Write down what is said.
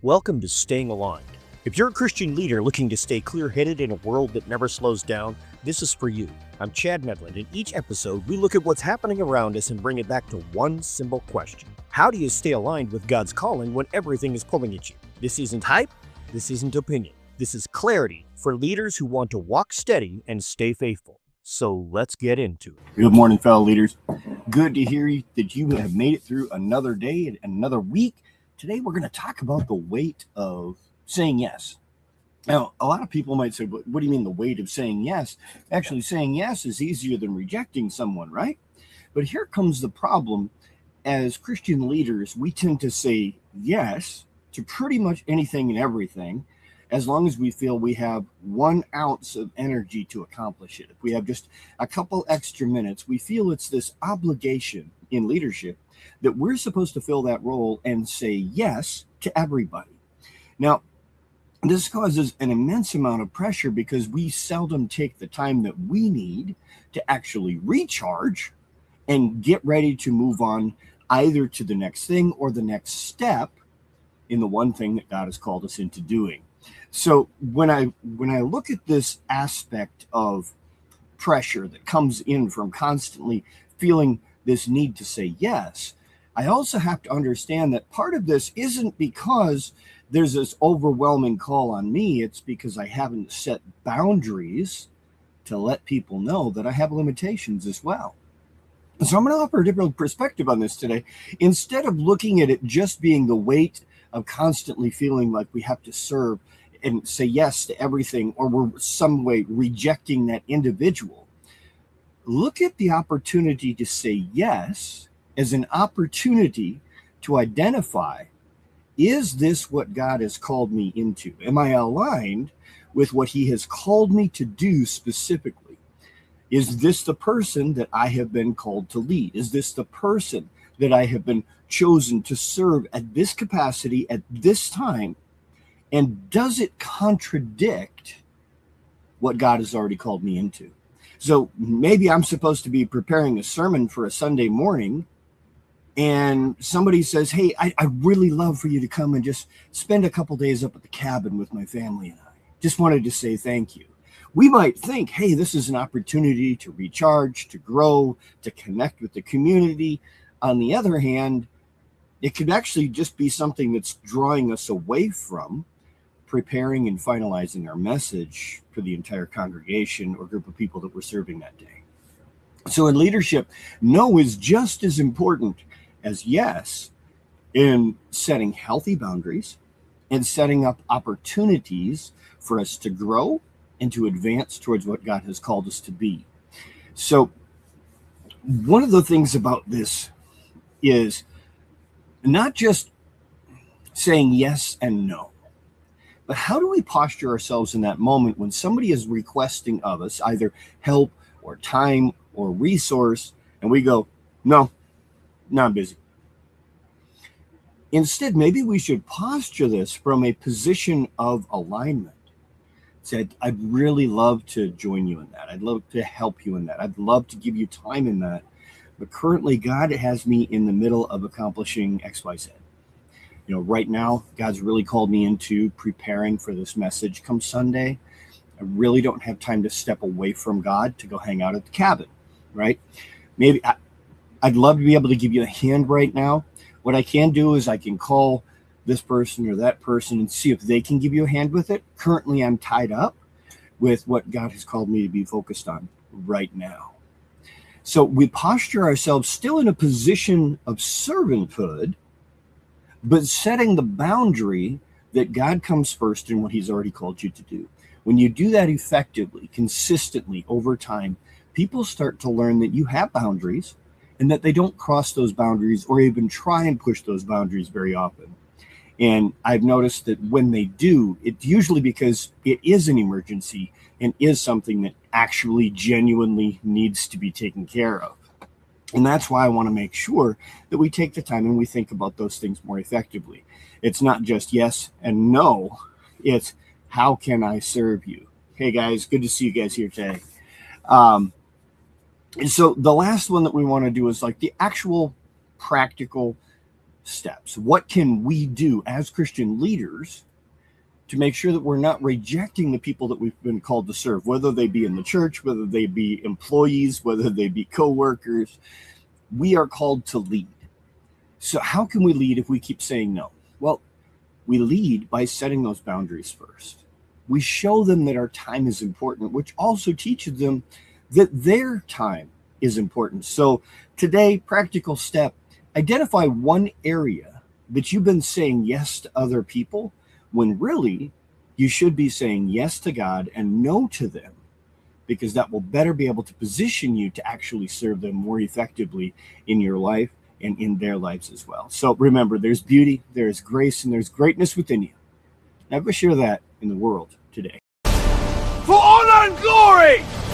Welcome to Staying Aligned. If you're a Christian leader looking to stay clear-headed in a world that never slows down, this is for you. I'm Chad Medlin. In each episode, we look at what's happening around us and bring it back to one simple question. How do you stay aligned with God's calling when everything is pulling at you? This isn't hype. This isn't opinion. This is clarity for leaders who want to walk steady and stay faithful. So let's get into it. Good morning, fellow leaders. Good to hear that you have made it through another day and another week. Today, we're going to talk about the weight of saying yes. Now, a lot of people might say, what do you mean the weight of saying yes? Actually, saying yes is easier than rejecting someone, right? But here comes the problem. As Christian leaders, we tend to say yes to pretty much anything and everything, as long as we feel we have 1 ounce of energy to accomplish it. If we have just a couple extra minutes, we feel it's this obligation in leadership that we're supposed to fill that role and say yes to everybody. Now, this causes an immense amount of pressure because we seldom take the time that we need to actually recharge and get ready to move on either to the next thing or the next step in the one thing that God has called us into doing. So when I look at this aspect of pressure that comes in from constantly feeling this need to say yes, I also have to understand that part of this isn't because there's this overwhelming call on me. It's because I haven't set boundaries to let people know that I have limitations as well. So I'm going to offer a different perspective on this today. Instead of looking at it just being the weight of constantly feeling like we have to serve and say yes to everything, or we're some way rejecting that individual, look at the opportunity to say yes as an opportunity to identify, is this what God has called me into? Am I aligned with what he has called me to do specifically? Is this the person that I have been called to lead? Is this the person that I have been chosen to serve at this capacity at this time? And does it contradict what God has already called me into? So maybe I'm supposed to be preparing a sermon for a Sunday morning, and somebody says, hey, I really love for you to come and just spend a couple days up at the cabin with my family and I. Just wanted to say thank you. We might think, hey, this is an opportunity to recharge, to grow, to connect with the community. On the other hand, it could actually just be something that's drawing us away from preparing and finalizing our message for the entire congregation or group of people that we're serving that day. So in leadership, no is just as important as yes in setting healthy boundaries and setting up opportunities for us to grow and to advance towards what God has called us to be. So one of the things about this is not just saying yes and no, but how do we posture ourselves in that moment when somebody is requesting of us either help or time or resource, and we go, no, I'm busy. Instead, maybe we should posture this from a position of alignment. Said, I'd really love to join you in that. I'd love to help you in that. I'd love to give you time in that. But currently, God has me in the middle of accomplishing X, Y, Z. You know, right now, God's really called me into preparing for this message come Sunday. I really don't have time to step away from God to go hang out at the cabin, right? Maybe I'd love to be able to give you a hand right now. What I can do is I can call this person or that person and see if they can give you a hand with it. Currently, I'm tied up with what God has called me to be focused on right now. So we posture ourselves still in a position of servanthood, but setting the boundary that God comes first in what he's already called you to do. When you do that effectively, consistently over time, people start to learn that you have boundaries and that they don't cross those boundaries or even try and push those boundaries very often. And I've noticed that when they do, it's usually because it is an emergency and is something that actually genuinely needs to be taken care of. And that's why I want to make sure that we take the time and we think about those things more effectively. It's not just yes and no. It's how can I serve you? Hey, guys, good to see you guys here today. And so the last one that we want to do is like the actual practical steps. What can we do as Christian leaders to make sure that we're not rejecting the people that we've been called to serve, whether they be in the church, whether they be employees, whether they be co-workers? We are called to lead. So how can we lead if we keep saying no? Well, we lead by setting those boundaries first. We show them that our time is important, which also teaches them that their time is important. So today, practical step, identify one area that you've been saying yes to other people when really you should be saying yes to God and no to them, because that will better be able to position you to actually serve them more effectively in your life and in their lives as well. So remember, there's beauty, there's grace, and there's greatness within you. Now go share that in the world today. For honor and glory!